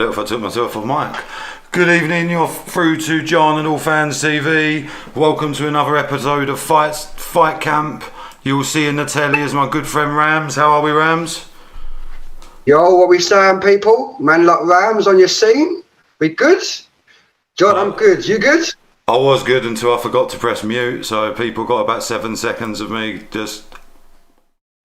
better if I took myself off mic. Good evening, you're through to John and All Fans TV. Welcome to another episode of Fight Camp. You'll see in the telly is my good friend Rams. How are we, Rams? Yo, what we saying, people? Man like Rams on your scene? We good? John, I'm good. You good? I was good until I forgot to press mute, so people got about 7 seconds of me just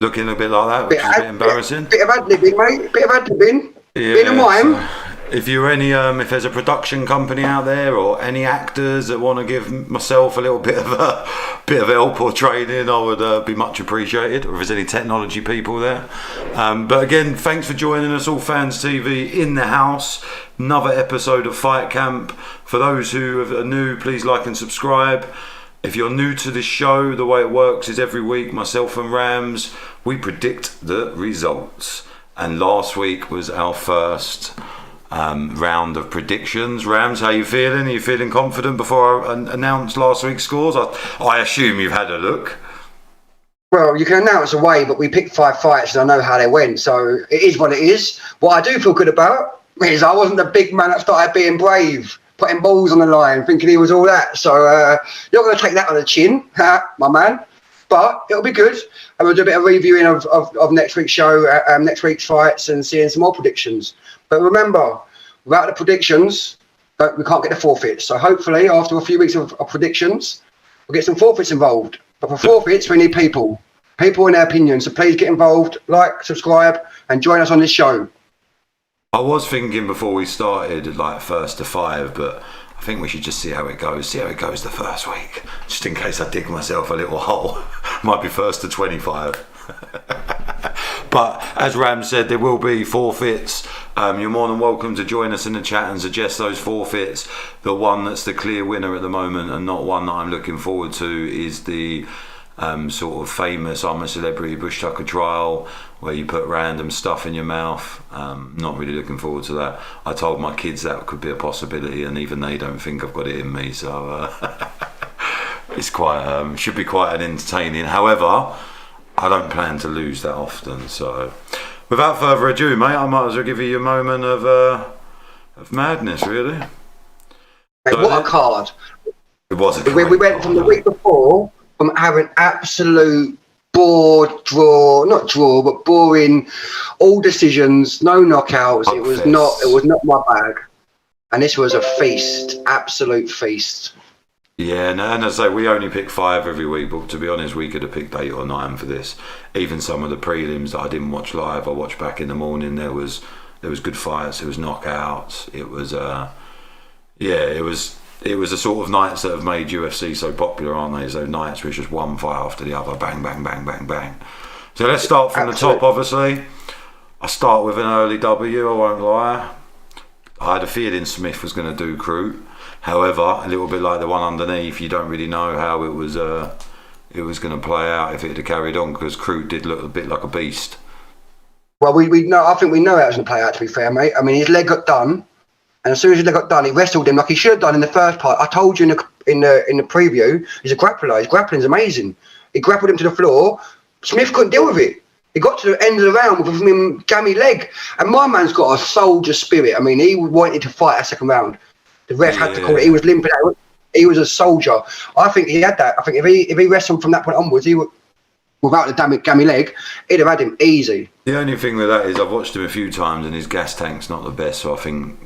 looking a bit like that, which is a bit embarrassing. Bit of ad-libbing, mate. Bit of ad-libbing. Yeah, bit of mime. So if you're if there's a production company out there or any actors that want to give myself a little bit of help or training, I would be much appreciated. Or if there's any technology people there. But again, thanks for joining us, All Fans TV in the house. Another episode of Fight Camp. For those who are new, please like and subscribe. If you're new to this show, the way it works is every week, myself and Rams, we predict the results. And last week was our first round of predictions. Rams, how you feeling? Are you feeling confident before I announced last week's scores? I assume you've had a look. Well, you can announce away, but we picked 5 fights and I know how they went, so it is what it is. What I do feel good about is I wasn't the big man that started being brave, putting balls on the line, thinking he was all that. So you're going to take that on the chin, my man. But it'll be good. And we'll do a bit of reviewing of next week's show, next week's fights, and seeing some more predictions. But remember, without the predictions, we can't get the forfeits. So hopefully, after a few weeks of predictions, we'll get some forfeits involved. But for forfeits, we need people and their opinions. So please get involved, like, subscribe, and join us on this show. I was thinking before we started, like, 1st to 5, but I think we should just see how it goes. See how it goes the first week, just in case I dig myself a little hole. Might be 1st to 25. But as Ram said, there will be forfeits. You're more than welcome to join us in the chat and suggest those forfeits. The one that's the clear winner at the moment, and not one that I'm looking forward to, is the sort of famous I'm a Celebrity Bush Tucker trial, where you put random stuff in your mouth. Not really looking forward to that. I told my kids that could be a possibility, and even they don't think I've got it in me. So it's quite should be quite an entertaining. However, I don't plan to lose that often. So without further ado, mate, I might as well give you a moment of madness, really. Mate, what a card! It was a we went from the week before from having absolute boring, all decisions, no knockouts. It was not my bag, and this was a feast, absolute feast. Yeah, and as I say, we only pick 5 every week, but to be honest, we could have picked 8 or 9 for this. Even some of the prelims that I didn't watch live, I watched back in the morning. There was good fights, there was knockouts. It was it was the sort of nights that have made UFC so popular, aren't they? So nights where it's just one fight after the other, bang, bang, bang, bang, bang. So let's start from the top, obviously. I start with an early W, I won't lie. I had a feeling Smith was going to do Crute. However, a little bit like the one underneath, you don't really know how it was going to play out if it had carried on, because Crute did look a bit like a beast. Well, we know. I think we know how it's going to play out, to be fair, mate. I mean, his leg got done, and as soon as his leg got done, he wrestled him like he should have done in the first part. I told you in the preview, he's a grappler. His grappling's amazing. He grappled him to the floor. Smith couldn't deal with it. He got to the end of the round with him gammy leg, and my man's got a soldier spirit. I mean, he wanted to fight a second round. The ref had to call it. He was limping out. He was a soldier. I think he had that. I think if he wrestled from that point onwards, without the gammy leg, he'd have had him easy. The only thing with that is I've watched him a few times and his gas tank's not the best. So I think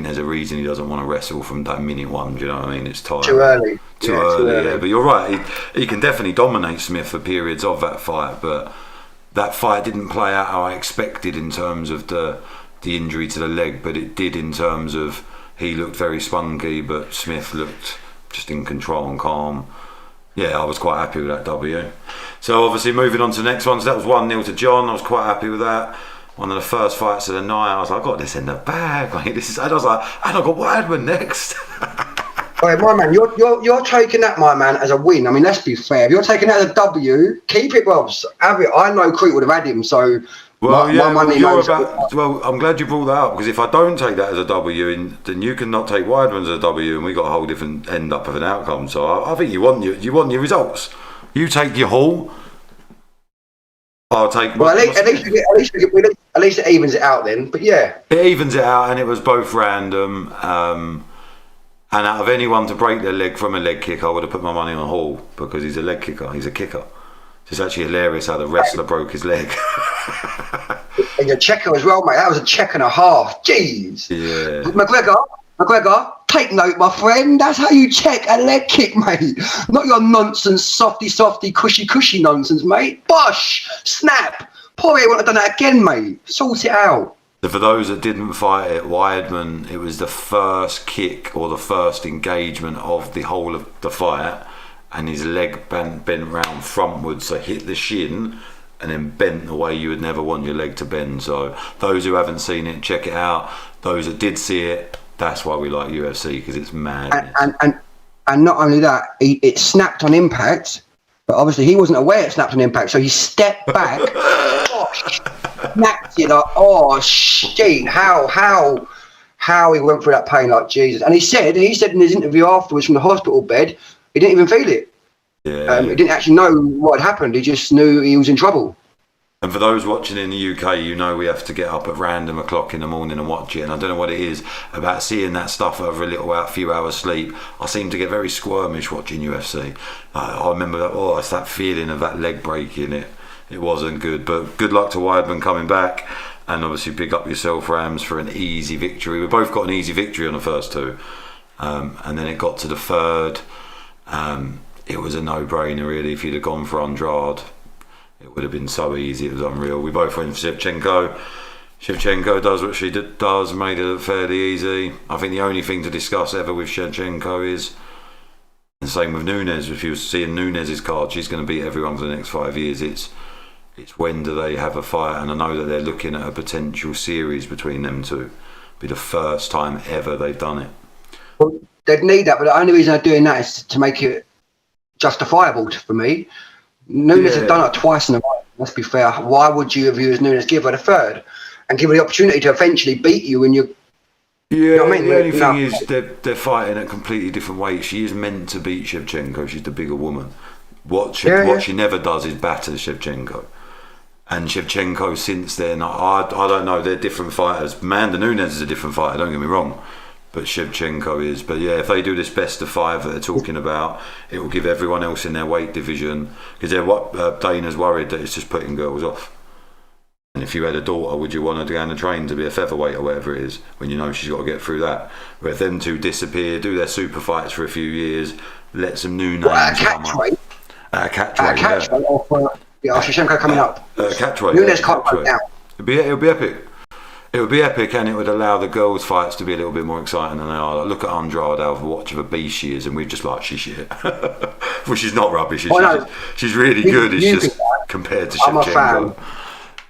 there's a reason he doesn't want to wrestle from that minute one. Do you know what I mean? It's tired. Too early. Too early. Yeah, but you're right. He can definitely dominate Smith for periods of that fight, but that fight didn't play out how I expected in terms of the injury to the leg, but it did in terms of he looked very spunky, but Smith looked just in control and calm. Yeah, I was quite happy with that W. So obviously moving on to the next one. So that was 1-0 to John. I was quite happy with that. One of the first fights of the night. I was like, I got this in the bag. Like, and I was like, and I got Weidman next. All right, my man, you're taking that, my man, as a win. I mean, let's be fair. If you're taking that as a W, keep it, Robs. Have it. I know Crete would have had him, so. Well, I'm glad you brought that up, because if I don't take that as a W, then you cannot take Weidman as a W, and we got a whole different end up of an outcome. So I think you want your results. You take your haul. I'll take. Well, at least it evens it out then. But yeah, it evens it out, and it was both random. And out of anyone to break their leg from a leg kick, I would have put my money on Hall because he's a leg kicker. He's a kicker. It's actually hilarious how the wrestler broke his leg. And a checker as well, mate. That was a check and a half. Jeez. Yeah. McGregor, take note, my friend. That's how you check a leg kick, mate. Not your nonsense, softy, cushy nonsense, mate. Bosh! Snap! Poirier wouldn't have done that again, mate. Sort it out. So for those that didn't fight it, Weidman, it was the first kick or the first engagement of the whole of the fight, and his leg bent round frontwards, so hit the shin and then bent the way you would never want your leg to bend. So those who haven't seen it, check it out. Those that did see it, that's why we like UFC, because it's mad. And not only that, it snapped on impact, but obviously he wasn't aware it snapped on impact, so he stepped back, snapped it like, oh shit, how he went through that pain, like Jesus. And he said in his interview afterwards from the hospital bed, he didn't even feel it. Yeah. He didn't actually know what had happened. He just knew he was in trouble. And for those watching in the UK, you know we have to get up at random o'clock in the morning and watch it. And I don't know what it is about seeing that stuff over a few hours sleep. I seem to get very squirmish watching UFC. I remember that. It's that feeling of that leg breaking. It wasn't good. But good luck to Weidman coming back. And obviously big up yourself, Rams, for an easy victory. We both got an easy victory on the first two. And then it got to the third. It was a no-brainer, really. If you'd have gone for Andrade, it would have been so easy. It was unreal. We both went for Shevchenko. Shevchenko does what she does, made it fairly easy. I think the only thing to discuss ever with Shevchenko is, and same with Nunes. If you were seeing Nunes' card, she's going to beat everyone for the next 5 years. It's when do they have a fight? And I know that they're looking at a potential series between them two. It'll be the first time ever they've done it. Well, they'd need that, but the only reason they're doing that is to make it justifiable for me. Nunes has done it twice in a row. Let's be fair. Why would you have used Nunes? Give her the third and give her the opportunity to eventually beat you when you. Yeah, you know what I mean? The only thing is they're fighting at completely different weights. She is meant to beat Shevchenko. She's the bigger woman. What she never does is batter Shevchenko. And Shevchenko, since then, I don't know. They're different fighters. Amanda Nunes is a different fighter. Don't get me wrong. But Shevchenko is. But yeah, if they do this best of 5 that they're talking about, it will give everyone else in their weight division, because Dana's worried that it's just putting girls off. And if you had a daughter, would you want her to go on the train to be a featherweight or whatever it is, when you know she's got to get through that? Where if them two disappear, do their super fights for a few years, let some new names come up. Catchweight. Shevchenko coming up. Catchweight. Nunes can't go down. It'll be epic. It would be epic, and it would allow the girls' fights to be a little bit more exciting than they are. Like, look at Andrade, how much of a beast she is, and we've just like, she's shit. Well, she's not rubbish. She's really good. It's just compared to Shevchenko. I'm a fan.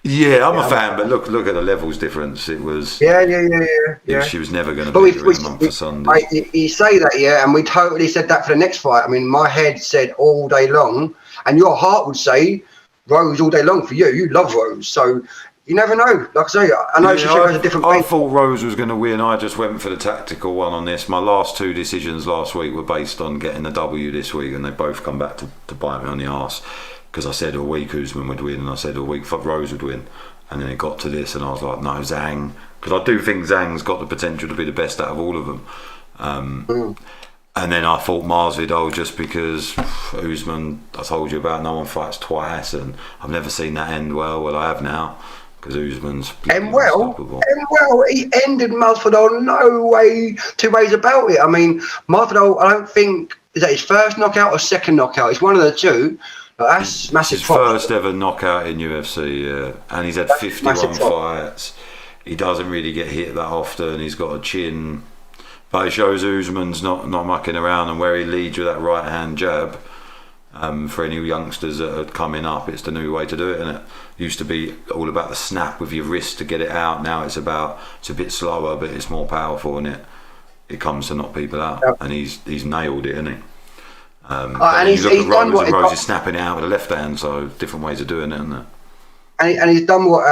Yeah, I'm a fan, but look at the levels difference. It was. Yeah. She was never going to beat her in a month for Sunday. You say that, yeah, and we totally said that for the next fight. I mean, my head said all day long, and your heart would say Rose all day long for you. You love Rose, so. You never know. Like I say, I know Shevchenko's a different I thought Rose was going to win. I just went for the tactical one on this. My last 2 decisions last week were based on getting the W this week, and they both come back to bite me on the arse. Because I said all week Usman would win, and I said all week Rose would win. And then it got to this, and I was like, no, Zhang. Because I do think Zhang's got the potential to be the best out of all of them. And then I thought Marsvidal, just because Usman, I told you about, no one fights twice, and I've never seen that end well. Well, I have now. Because Usman's unstoppable. He ended Marsvidal two ways about it. I mean, Marsvidal, I don't think, is that his first knockout or second knockout? It's one of the two. That's massive. His first ever knockout in UFC, yeah. And he's had 51 fights. He doesn't really get hit that often. He's got a chin. But it shows Usman's not mucking around, and where he leads with that right hand jab. For any youngsters that are coming up, it's the new way to do it, and it used to be all about the snap with your wrist to get it out. Now it's a bit slower, but it's more powerful, and it comes to knock people out. Yep. And he's nailed it, isn't he? And he's done what Rose is snapping it out with the left hand, so different ways of doing it, isn't there? And he's done what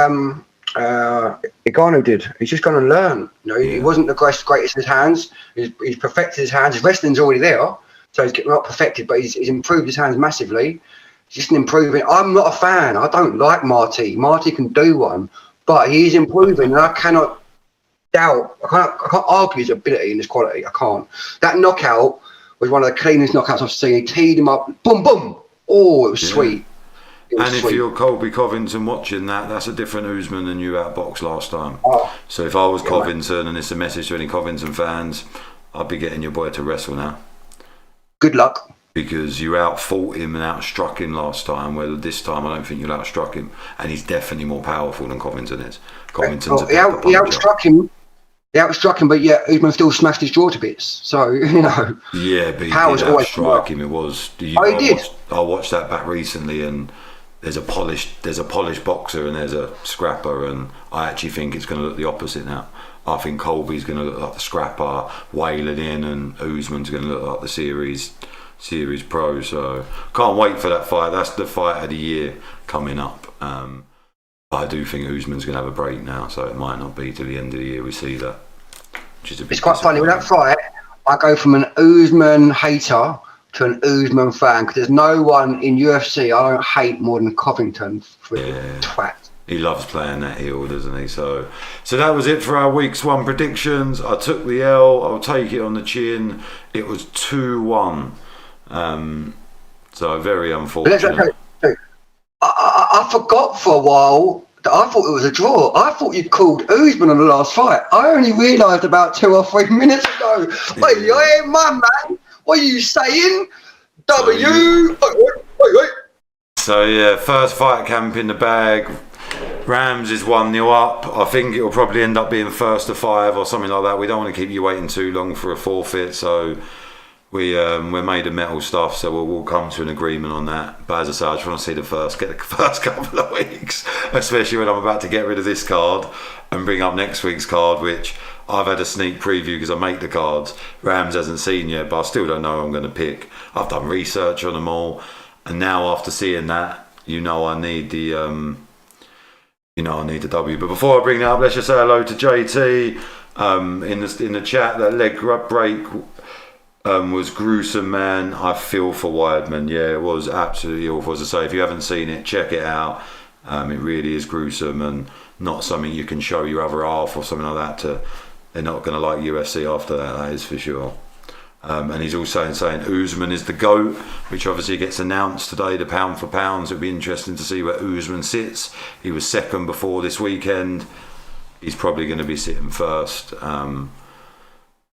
Ngannou did. He's just going to learn. He wasn't the greatest in his hands. He's perfected his hands. His wrestling's already there. So he's not perfected, but he's improved his hands massively. just an improving. I'm not a fan. I don't like Marty. Marty can do one, but he is improving, and I cannot doubt. I can't argue his ability and his quality. I can't. That knockout was one of the cleanest knockouts I've seen. He teed him up, boom, boom. Oh, it was sweet. And if you're Colby Covington watching that, that's a different Usman than you outboxed last time. Oh, so if I was Covington, and it's a message to any Covington fans, I'd be getting your boy to wrestle now. Good luck. Because you outfought him and outstruck him last time, where this time I don't think you'll outstruck him. And he's definitely more powerful than Covington is. Covington's he outstruck him. He outstruck him, but yeah, Usman still smashed his jaw to bits. So, you know. Yeah, but he did outstrike him. It was. He did. I watched that back recently, and there's a polished boxer and there's a scrapper, and I actually think it's going to look the opposite now. I think Colby's going to look like the scrapper, wailing in, and Usman's going to look like the series pro. So can't wait for that fight. That's the fight of the year coming up. I do think Usman's going to have a break now, so it might not be till the end of the year we see that. It's quite funny with that fight. I go from an Usman hater to an Usman fan, because there's no one in UFC I don't hate more than Covington for twat. He loves playing that heel, doesn't he? So that was it for our week's 1 predictions. I took the L. I'll take it on the chin. It was 2-1. So very unfortunate. I forgot for a while that I thought it was a draw. I thought you called Usman on the last fight. I only realised about 2 or 3 minutes ago. Wait, my man. What are you saying? So yeah, first fight camp in the bag. Rams is 1-0 up. I think it will probably end up being 1st to 5 or something like that. We don't want to keep you waiting too long for a forfeit, so we're made of metal stuff, so we'll come to an agreement on that. But as I say, I just want to see get the first couple of weeks, especially when I'm about to get rid of this card and bring up next week's card, which I've had a sneak preview because I make the cards. Rams hasn't seen yet, but I still don't know who I'm going to pick. I've done research on them all, and now after seeing that, I need the I need the W. But before I bring that up, let's just say hello to JT in the chat. That leg break was gruesome, man. I feel for Weidman. Yeah, it was absolutely awful. As I say, if you haven't seen it, check it out. It really is gruesome and not something you can show your other half or something like that. They're not going to like UFC after that is for sure. And he's also saying Usman is the GOAT, which obviously gets announced today, the pound for pounds. It'll be interesting to see where Usman sits. He was second before this weekend. He's probably going to be sitting first.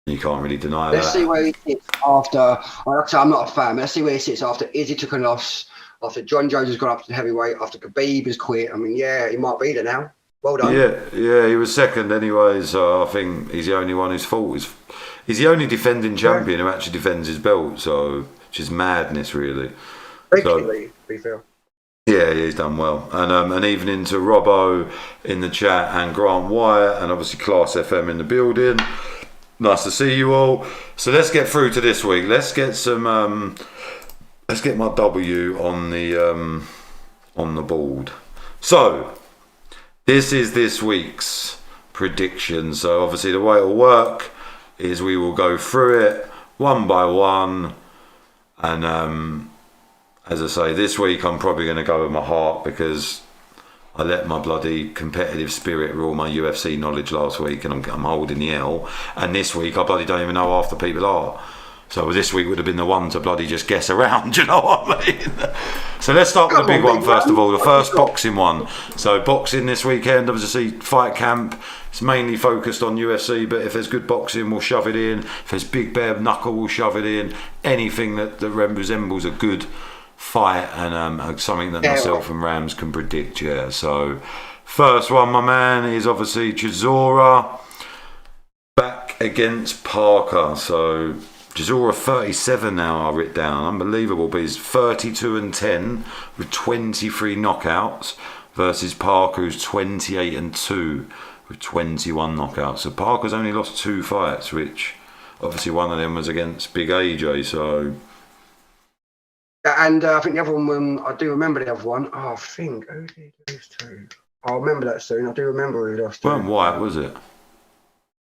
You can't really deny that. Let's see where he sits after. Like I said, I'm not a fan. Let's see where he sits after Izzy took a loss, after John Jones has gone up to heavyweight, after Khabib has quit. I mean, yeah, he might be there now. Well done. Yeah, he was second anyway, so I think he's the only one whose fault is. He's the only defending champion who actually defends his belt, so which is madness, really. Regularly, to be fair. Yeah, he's done well. And an evening to Robbo in the chat and Grant Wyatt, and obviously Class FM in the building. Nice to see you all. So let's get through to this week. Let's get some. Let's get my W on the board. So this is this week's prediction. So obviously the way it'll work is we will go through it one by one, and as I say, this week I'm probably going to go with my heart because I let my bloody competitive spirit rule my UFC knowledge last week, and I'm holding the L. And this week I bloody don't even know half the people are. So this week would have been the one to bloody just guess around, do you know what I mean? So let's start with the big one first of all, the first boxing one. So boxing this weekend, obviously fight camp. It's mainly focused on UFC, but if there's good boxing, we'll shove it in. If there's big bare knuckle, we'll shove it in. Anything that resembles a good fight and something that myself and Rams can predict, yeah. So first one, my man, is obviously Chisora back against Parker. So Chisora 37 now, I writ down, unbelievable, but he's 32-10 with 23 knockouts versus Parker, who's 28-2 with 21 knockouts. So Parker's only lost 2 fights, which obviously one of them was against Big AJ. So, and I think the other one, I do remember the other one. Oh, I think who did he lose to? I'll remember that soon. I do remember who he lost to. Weren't White, was it?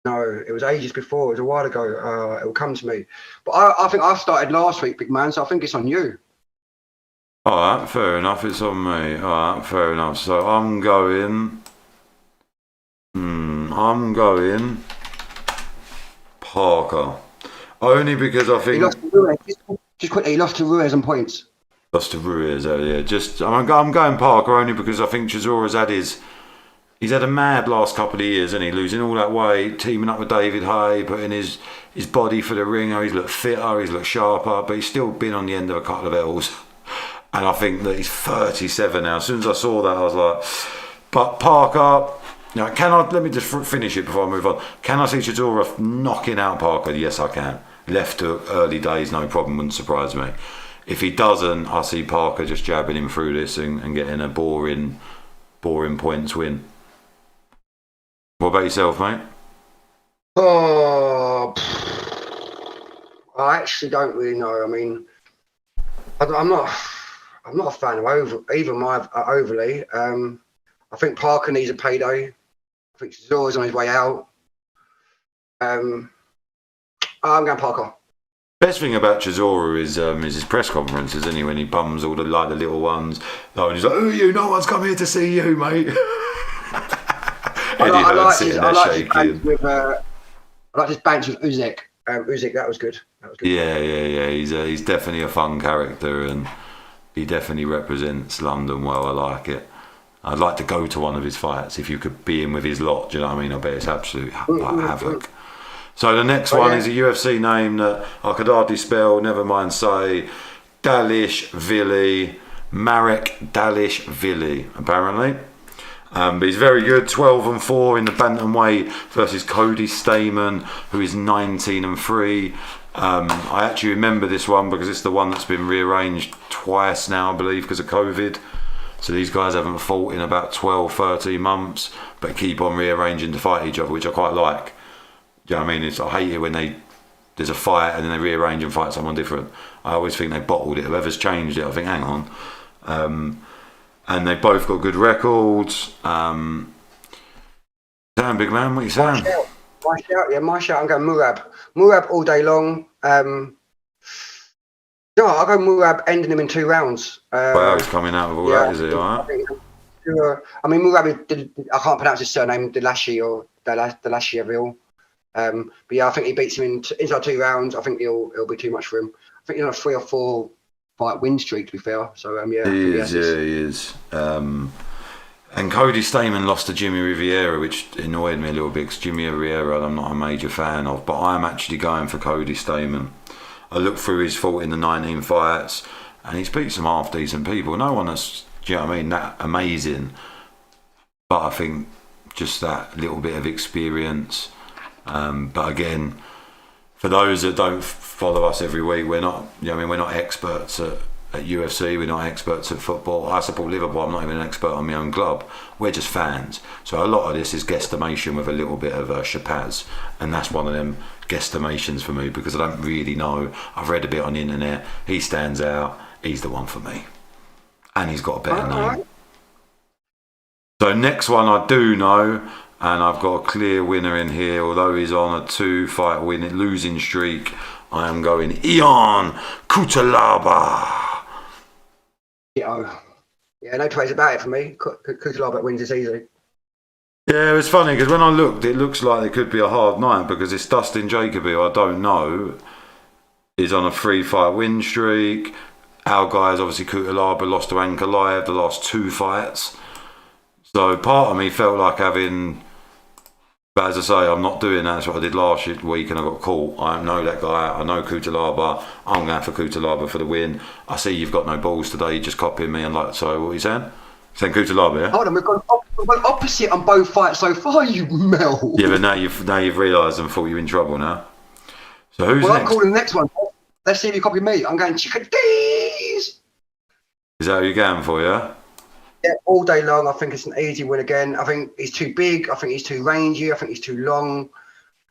No, it was ages before. It was a while ago. It will come to me. But I think I started last week, big man. So I think it's on you. Alright, fair enough, it's on me. Alright, fair enough. So I'm going Parker. Only because I He think lost to Ruiz. Just quickly, he lost to Ruiz on points. lost to Ruiz earlier. I'm going Parker only because I think Chisora's he's had a mad last couple of years, isn't he? Losing all that weight, teaming up with David Hay, putting his body for the ringer. He's looked fitter, he's looked sharper, but he's still been on the end of a couple of L's. And I think that he's 37 now. As soon as I saw that, I was like, but Parker, let me just finish it before I move on. Can I see Chisora knocking out Parker? Yes, I can. Left to early days, no problem, wouldn't surprise me. If he doesn't, I see Parker just jabbing him through this and getting a boring points win. What about yourself, mate? Oh, I actually don't really know. I mean, I'm not a fan of overly. I think Parker needs a payday. I think Zora's on his way out. I'm going Parker. Best thing about Chisora is his press conferences, isn't he? When he bums all the little ones, and he's like, "Oh, no one's come here to see you, mate." I like his banter with Usyk. Usyk, that was good. Yeah. He's definitely a fun character, and he definitely represents London well. I like it. I'd like to go to one of his fights if you could be in with his lot. Do you know what I mean? I bet it's absolute havoc. So the next one is a UFC name that I could hardly spell, never mind say. Dalishvili, Marek Dalishvili, apparently. But he's very good, 12-4 in the bantamweight versus Cody Stamann, who is 19-3. I actually remember this one because it's the one that's been rearranged twice now, I believe, because of COVID. So these guys haven't fought in about 12, 13 months, but keep on rearranging to fight each other, which I quite like. Do you know what I mean? I hate it when there's a fight and then they rearrange and fight someone different. I always think they bottled it. Whoever's changed it, I think, hang on. And they've both got good records. Damn, big man, what are you saying? My shout, I'm going Murab. Murab all day long. No, I'll go Murab, ending him in 2 rounds. Wow, he's coming out of all that, is he? All right. I mean, Murab, I can't pronounce his surname, Delashi or Delashiaville. But yeah, I think he beats him inside 2 rounds. I think it'll be too much for him. I think he's on a 3 or 4 fight win streak, to be fair. So yeah, he is. And Cody Stamann lost to Jimmy Rivera, which annoyed me a little bit because Jimmy Rivera I'm not a major fan of, but I'm actually going for Cody Stamann. I looked through his fought in the 19 fights and he's beat some half decent people. No one that's, do you know what I mean, that amazing, but I think just that little bit of experience. But again, for those that don't follow us every week, we're not, we're not experts at UFC, we're not experts at football. I support Liverpool, I'm not even an expert on my own club. We're just fans. So a lot of this is guesstimation with a little bit of chapaz, and that's one of them guesstimations for me because I don't really know. I've read a bit on the internet. He stands out. He's the one for me. And he's got a better name. So next one I do know, and I've got a clear winner in here, although he's on a 2-fight losing streak. I am going Ion Cutelaba. Yeah, no tways about it for me. Cutelaba wins this easily. Yeah, it's funny because when I looked, it looks like it could be a hard night because it's Dustin Jacoby, who I don't know, is on a 3-fight win streak. Our guys, obviously, Cutelaba lost to Ankalaev the last 2 fights. So part of me felt like having... But as I say, I'm not doing that. That's what I did last week and I got caught. I know that guy. I know Cutelaba. I'm going for Cutelaba for the win. I see you've got no balls today. You're just copying me. And like, so what are you saying? Saying Cutelaba, yeah? Hold on, we've gone opposite on both fights so far, you Mel. Yeah, but now you've realised and thought you're in trouble now. So who's next? I'm calling the next one. Let's see if you copy me. I'm going Chickadee. Is that who you're going for, yeah? Yeah, all day long. I think it's an easy win again. I think he's too big. I think he's too rangy. I think he's too long.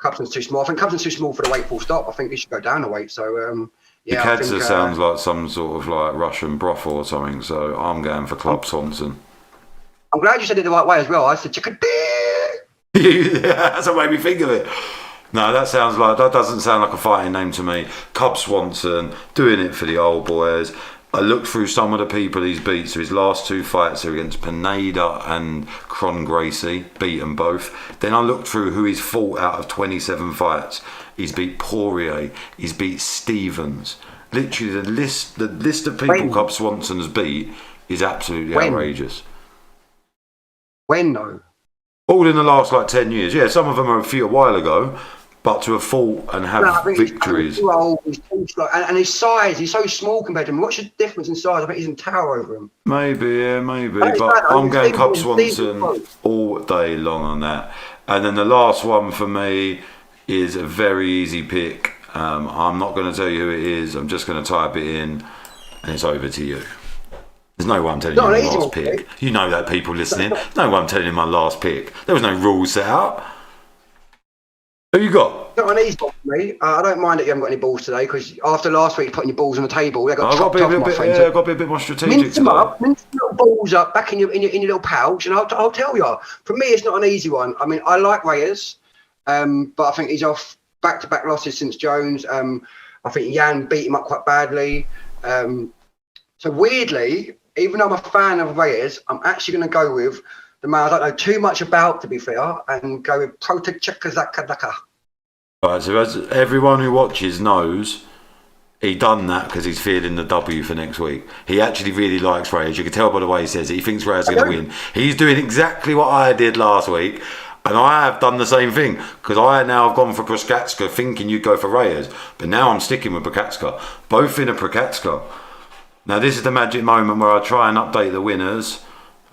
Cubson's too small. I think Cubson's too small for the weight full stop. I think he should go down a weight. So, yeah. Kadza sounds like some sort of like Russian brothel or something. So I'm going for Club Thompson. I'm glad you said it the right way as well. I said Chickadee. Yeah, that's what made me think of it. No, that doesn't sound like a fighting name to me. Cub Swanson doing it for the old boys. I looked through some of the people he's beat. So his last 2 fights are against Pineda and Cron Gracie, beat them both. Then I looked through who he's fought out of 27 fights. He's beat Poirier, he's beat Stevens. Literally the list of people Cub Swanson has beat is absolutely outrageous. When though? All in the last 10 years. Yeah, some of them are a while ago. But to have fought and have victories. He's too old, and his size, he's so small compared to him. What's the difference in size? I bet he's in tower over him. Maybe. But I'm going Cub Swanson all day long on that. And then the last one for me is a very easy pick. I'm not going to tell you who it is. I'm just going to type it in, and it's over to you. There's no way I'm telling you my last pick. You know that, people listening. No way I'm telling you my last pick. There was no rules set out. Who you got? Not an easy one for me. I don't mind that you haven't got any balls today, because after last week putting your balls on the table, they got chopped off, my friend. I've got to be a bit more strategic. Mince them up, mince the little balls up back in your little pouch, and I'll tell you. For me, it's not an easy one. I mean, I like Reyes, but I think he's off back-to-back losses since Jones. I think Jan beat him up quite badly. So weirdly, even though I'm a fan of Reyes, I'm actually going to go with the man I don't know too much about, to be fair, and go with Protechekazakadaka. Right, so as everyone who watches knows, he done that because he's feeling the W for next week. He actually really likes Reyes. You can tell by the way he says it. He thinks Reyes is going to win. He's doing exactly what I did last week, and I have done the same thing, because I now have gone for Proskatska thinking you'd go for Reyes, but now I'm sticking with Proskatska. Both in a Proskatska. Now this is the magic moment where I try and update the winners,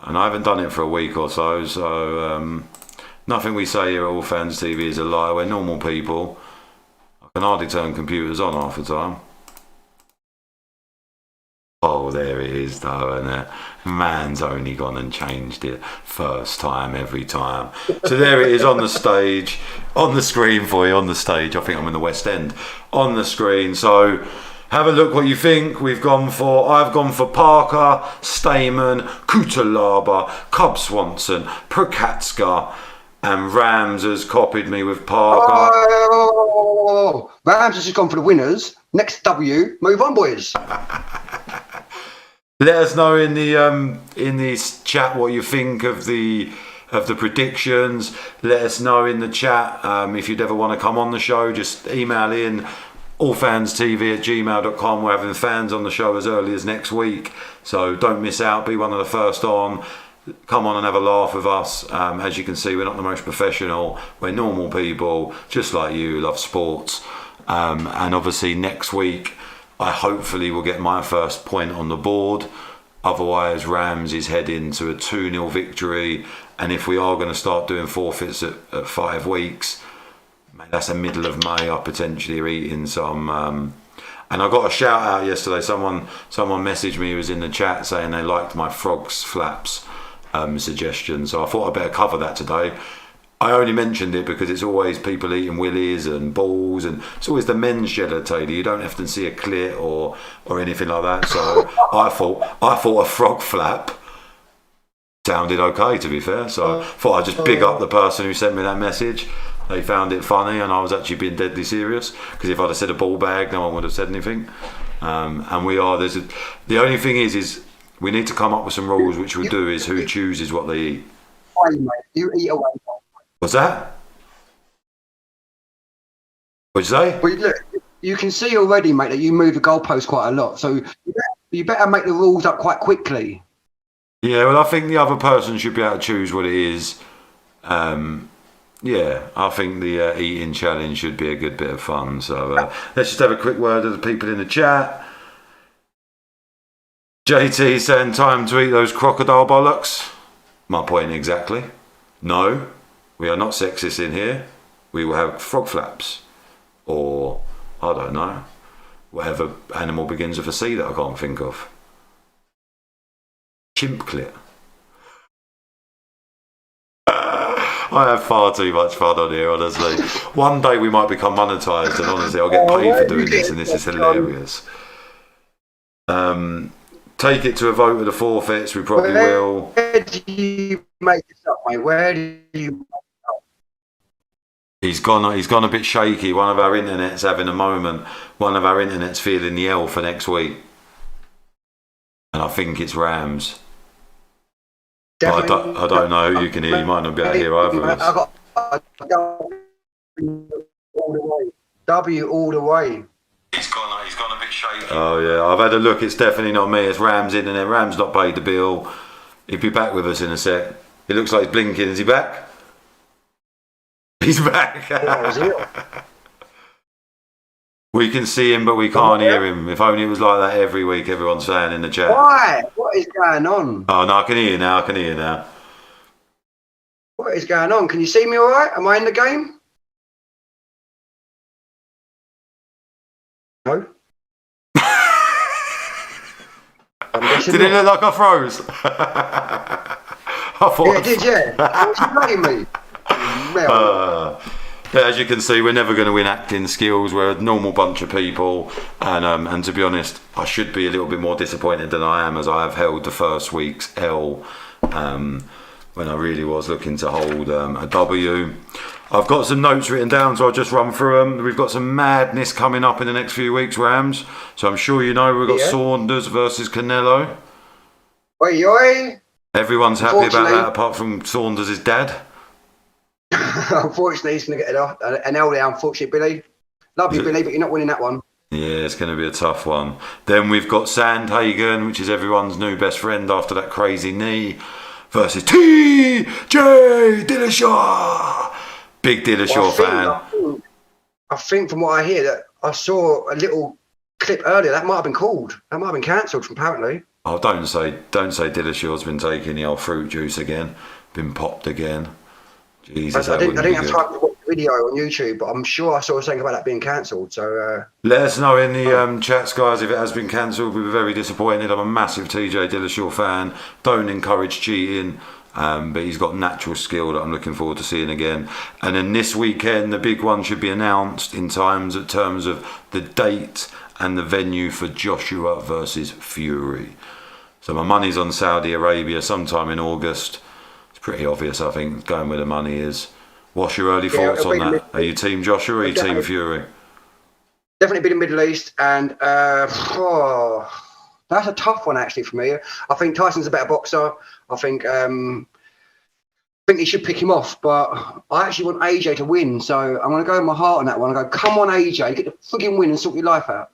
and I haven't done it for a week or so, so nothing we say here at All Fans TV is a lie. We're normal people. I can hardly turn computers on half the time. Oh, there it is though, and man's only gone and changed it first time every time. So there it is on the stage, on the screen for you, on the stage. I think I'm in the West End. On the screen, so have a look what you think. I've gone for Parker, Stamen, Kutalaba, Cub Swanson, Prokatska, and Rams has copied me with Parker. Oh, Rams has just gone for the winners. Next W, move on, boys. Let us know in the chat what you think of the predictions. Let us know in the chat if you'd ever want to come on the show. Just email in allfanstv@gmail.com. We're having fans on the show as early as next week, so don't miss out. Be one of the first on. Come on and have a laugh with us. As you can see, we're not the most professional. We're normal people, just like you, love sports. And obviously next week, I hopefully will get my first point on the board. Otherwise, Rams is heading to a 2-0 victory. And if we are going to start doing forfeits at 5 weeks, that's the middle of May, I potentially are eating some. And I got a shout out yesterday. Someone messaged me who was in the chat saying they liked my frogs flaps suggestion. So I thought I'd better cover that today. I only mentioned it because it's always people eating willies and balls, and it's always the men's genitalia. You don't often see a clit or anything like that. So I thought a frog flap sounded okay, to be fair. So I thought I'd just big up the person who sent me that message. They found it funny, and I was actually being deadly serious, because if I'd have said a ball bag, no one would have said anything. And we are. The only thing is we need to come up with some rules, which we do is who chooses what they eat. You eat away. What's that? What'd you say? Well, look, you can see already, mate, that you move the goalpost quite a lot. So you better make the rules up quite quickly. Yeah, well, I think the other person should be able to choose what it is. Yeah, I think the eating challenge should be a good bit of fun. So let's just have a quick word of the people in the chat. JT saying time to eat those crocodile bollocks. My point exactly. No, we are not sexist in here. We will have frog flaps, or I don't know, whatever animal begins with a C that I can't think of. Chimp clit. I have far too much fun on here, honestly. One day we might become monetised, and honestly, I'll get paid for doing this, and this is hilarious. Take it to a vote with the forfeits. We probably will. Where do you make this up, mate? Where do you? He's gone a bit shaky. One of our internet's having a moment. One of our internet's feeling the L for next week. and I think it's Rams. Definitely. But I don't know who you can hear. You might not be able to hear either of us. I got all the way. W all the way. He's gone a bit shaky. Oh yeah, I've had a look. It's definitely not me. It's Rams in there. Rams not paid the bill. He'll be back with us in a sec. It looks like he's blinking. Is he back? He's back. We can see him, but we can't hear him. If only it was like that every week. Everyone's saying in the chat. Why? What is going on? Oh no, I can hear you now. I can hear you now. What is going on? Can you see me all right? Am I in the game? No. Did it look like I froze? I thought yeah, it did, yeah. What's you playing me? But as you can see, we're never going to win acting skills. We're a normal bunch of people, and to be honest, I should be a little bit more disappointed than I am, as I have held the first week's L when I really was looking to hold a W. I've got some notes written down, so I'll just run through them. We've got some madness coming up in the next few weeks, Rams. So I'm sure you know we've got Saunders versus Canelo. Oi. Everyone's happy about that, apart from Saunders' dad. Unfortunately, he's going to get an L there, unfortunately, Billy. Love you, Billy, but you're not winning that one. Yeah, it's going to be a tough one. Then we've got Sandhagen, which is everyone's new best friend after that crazy knee, versus TJ Dillashaw. Big Dillashaw fan. I think from what I hear that I saw a little clip earlier that might have been called. That might have been cancelled apparently. Oh, don't say Dillashaw's been taking the old fruit juice again, been popped again. Jesus, I didn't have time to watch the video on YouTube, but I'm sure I saw something about that being cancelled. So let us know in the chats, guys, if it has been cancelled. We were very disappointed. I'm a massive TJ Dillashaw fan. Don't encourage cheating. But he's got natural skill that I'm looking forward to seeing again. And then this weekend, the big one should be announced in terms of the date and the venue for Joshua versus Fury. So my money's on Saudi Arabia sometime in August. It's pretty obvious, I think, going where the money is. What's your early thoughts on that? Are you team Joshua or are you team Fury? Definitely be the Middle East, and that's a tough one actually for me. I think Tyson's a better boxer. I think he should pick him off, but I actually want AJ to win, so I'm going to go with my heart on that one. I go, come on AJ, get the frigging win and sort your life out.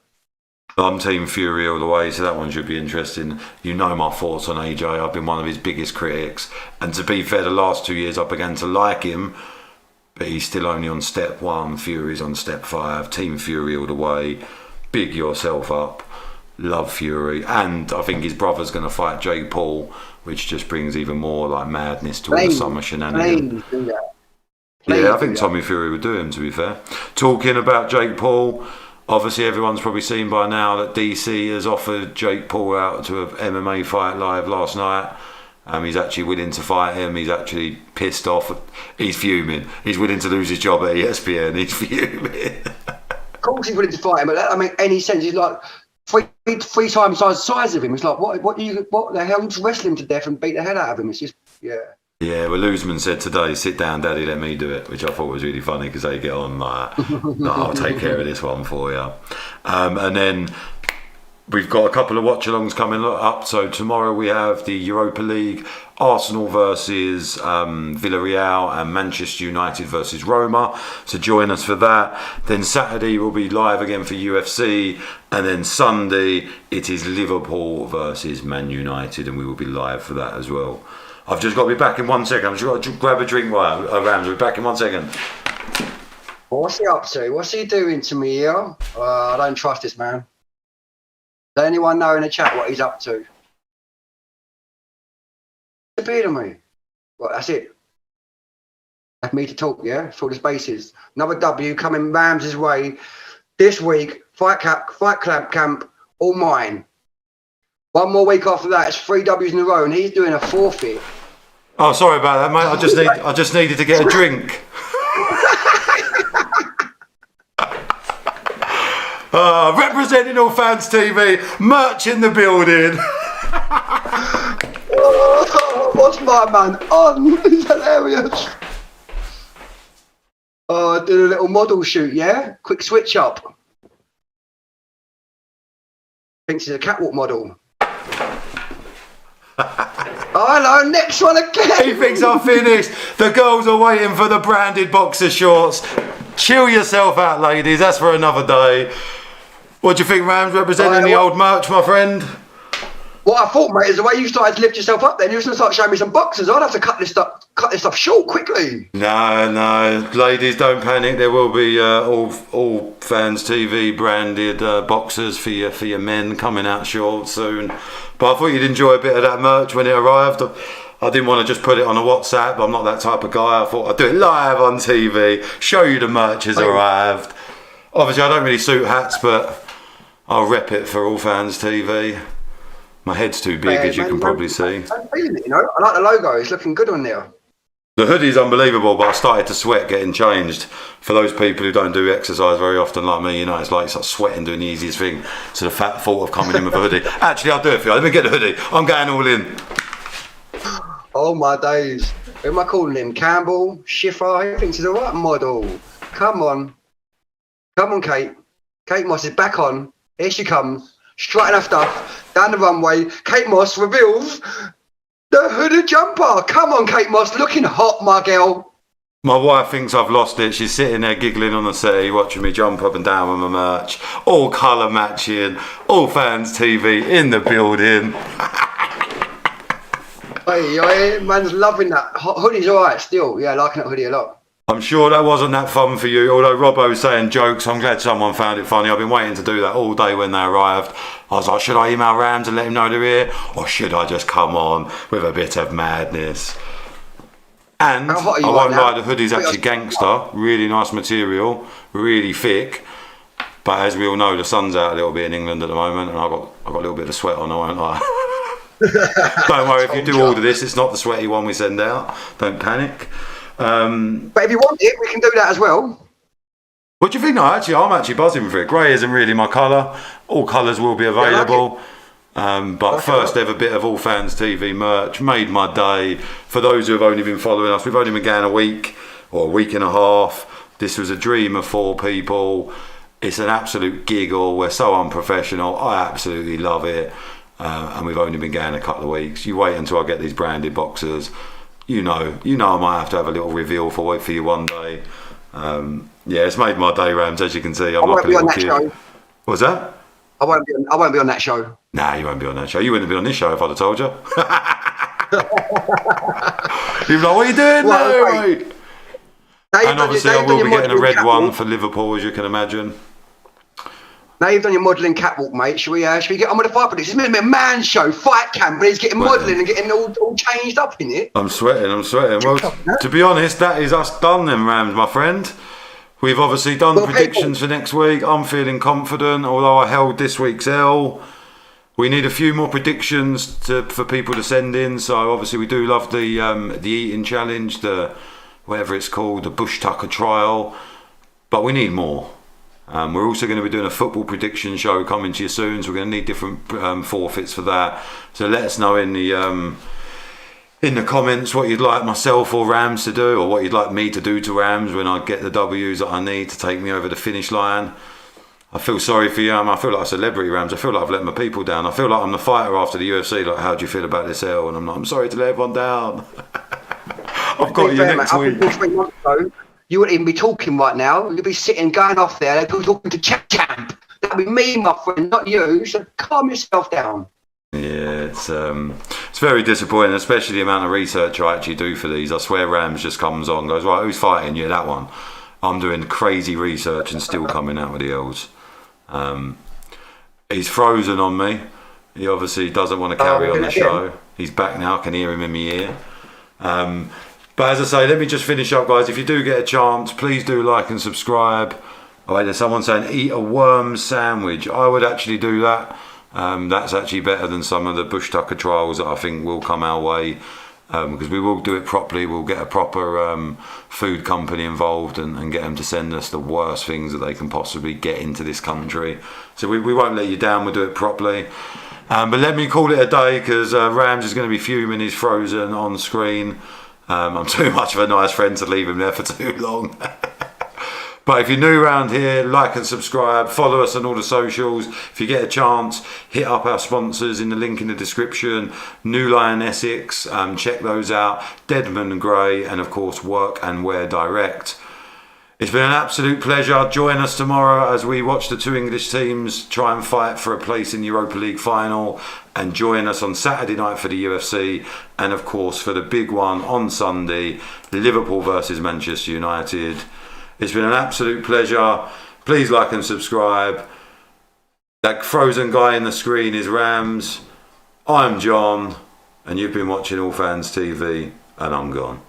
I'm team Fury all the way, so that one should be interesting. You know my thoughts on AJ. I've been one of his biggest critics, and to be fair, the last 2 years I began to like him, but he's still only on step 1. Fury's on step 5. Team Fury all the way. Big yourself up. Love Fury, and I think his brother's going to fight Jake Paul, which just brings even more like madness to all the summer shenanigans. Yeah, I think Tommy Fury would do him, to be fair. Talking about Jake Paul, obviously everyone's probably seen by now that DC has offered Jake Paul out to an MMA fight live last night. He's actually willing to fight him. He's actually pissed off. He's fuming. He's willing to lose his job at ESPN. He's fuming. Of course he's willing to fight him, but that doesn't make any sense. He's like three times the size of him. It's like, what the hell? Just wrestle him to death and beat the hell out of him. It's just, yeah. Yeah, well, Usman said today, sit down, Daddy, let me do it, which I thought was really funny because they get on like, no, I'll take care of this one for you. And then we've got a couple of watch-alongs coming up. So tomorrow we have the Europa League, Arsenal versus Villarreal, and Manchester United versus Roma. So join us for that. Then Saturday we'll be live again for UFC, and then Sunday it is Liverpool versus Man United, and we will be live for that as well. I've just got to be back in 1 second. I've just got to grab a drink while Rams. I'll be back in 1 second. What's he up to? What's he doing to me here? I don't trust this man. Does anyone know in the chat what he's up to? Disappeared on me. Well, that's it. That's me to talk, yeah? Fill the spaces. Another W coming Rams' way. This week, Fight Club Camp, all mine. 1 more week after that, it's 3 W's in a row, and he's doing a forfeit. Oh, sorry about that, mate. I just needed to get a drink. Representing All Fans TV, merch in the building. What's my man on? He's hilarious. Did a little model shoot, yeah? Quick switch up. Thinks he's a catwalk model. Oh, hello, next one again. He thinks I'm finished. The girls are waiting for the branded boxer shorts. Chill yourself out, ladies. That's for another day. What do you think, Rams, representing the old merch, my friend? What I thought, mate, is the way you started to lift yourself up then, you was going to start showing me some boxers. I'd have to cut this stuff short quickly. No, ladies, don't panic. There will be all Fans TV branded boxers for your men coming out short soon. But I thought you'd enjoy a bit of that merch when it arrived. I didn't want to just put it on a WhatsApp. I'm not that type of guy. I thought I'd do it live on TV, show you the merch has arrived. Obviously, I don't really suit hats, but I'll rep it for All Fans TV. My head's too big, as you can probably see. I'm feeling it, you know. I like the logo. It's looking good on there. The hoodie's unbelievable, but I started to sweat getting changed. For those people who don't do exercise very often like me, you know, it's like sweating doing the easiest thing. So the fat thought of coming in with a hoodie. Actually, I'll do it for you. Let me get the hoodie. I'm going all in. Oh my days. Who am I calling him? Campbell? Schiffer? He thinks he's a right model. Come on, Kate. Kate Moss is back on. Here she comes. Strutting her stuff. Down the runway. Kate Moss reveals the hooded jumper. Come on, Kate Moss. Looking hot, my girl. My wife thinks I've lost it. She's sitting there giggling on the settee, watching me jump up and down with my merch. All colour matching. All Fans TV in the building. Hey, man's loving that. Hoodie's alright still. Yeah, liking that hoodie a lot. I'm sure that wasn't that fun for you, although Robbo's saying jokes. I'm glad someone found it funny. I've been waiting to do that all day when they arrived. I was like, should I email Rams and let him know they're here? Or should I just come on with a bit of madness? And I won't lie, the hoodie's actually gangster. Really nice material, really thick. But as we all know, the sun's out a little bit in England at the moment, and I've got a little bit of sweat on, I won't lie. Don't worry, if you do order this, it's not the sweaty one we send out. Don't panic. But if you want it, we can do that as well. What do you think? No, actually, I'm actually buzzing for it. Grey isn't really my colour. All colours will be available. But first ever bit of All Fans TV merch made my day. For those who have only been following us, we've only been going a week or a week and a half. This was a dream of 4 people. It's an absolute giggle. We're so unprofessional. I absolutely love it. And we've only been going a couple of weeks. You wait until I get these branded boxers. You know, I might have to have a little reveal for you one day. Yeah, it's made my day, Rams. As you can see, I'm like a little kid. Show. What's that? I won't be on that show. Nah, you won't be on that show. You wouldn't be on this show if I'd have told you. You'd be like, what are you doing now, mate? And obviously, I will be getting a red one for Liverpool, as you can imagine. Now you've done your modelling catwalk, mate. Should we get on with the fight? But this is a man's show, fight camp, but he's getting modelling and getting all changed up in it. I'm sweating. Well, to be honest, that is us done then, Rams, my friend. We've obviously done predictions for next week. I'm feeling confident, although I held this week's L. We need a few more predictions for people to send in. So obviously we do love the eating challenge, the whatever it's called, the bush tucker trial, but we need more. We're also going to be doing a football prediction show coming to you soon, so we're going to need different forfeits for that. So let us know in the comments what you'd like myself or Rams to do, or what you'd like me to do to Rams when I get the W's that I need to take me over the finish line. I feel sorry for you. I feel like a celebrity, Rams. I feel like I've let my people down. I feel like I'm the fighter after the UFC. Like, how do you feel about this L? And I'm like, I'm sorry to let everyone down. I've got you next week. 3 months ago, you wouldn't even be talking right now. You'd be sitting, going off there, they'd be talking to Champ. That'd be me, my friend, not you. So calm yourself down. Yeah, it's very disappointing, especially the amount of research I actually do for these. I swear Rams just comes on, goes, right, who's fighting? Yeah, that one. I'm doing crazy research and still coming out with the L's. He's frozen on me. He obviously doesn't want to carry on the show. He's back now. I can hear him in my ear. But as I say, let me just finish up, guys. If you do get a chance, please do like and subscribe. Oh, wait, there's someone saying eat a worm sandwich. I would actually do that. That's actually better than some of the bush tucker trials that I think will come our way. Because we will do it properly. We'll get a proper food company involved and get them to send us the worst things that they can possibly get into this country. So we won't let you down. We'll do it properly. But let me call it a day, because Rams is going to be fuming. He's frozen on screen. I'm too much of a nice friend to leave him there for too long. But if you're new around here, like and subscribe, follow us on all the socials. If you get a chance, hit up our sponsors in the link in the description. New Lion Essex, check those out. Deadman and Gray, and of course Work and Wear Direct. It's been an absolute pleasure. Join us tomorrow as we watch the two English teams try and fight for a place in the Europa League final. And join us on Saturday night for the UFC. And of course for the big one on Sunday, Liverpool versus Manchester United. It's been an absolute pleasure. Please like and subscribe. That frozen guy in the screen is Rams. I'm John. And you've been watching All Fans TV. And I'm gone.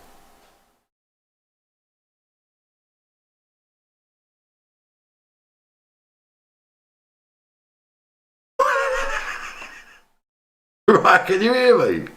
Right, can you hear me?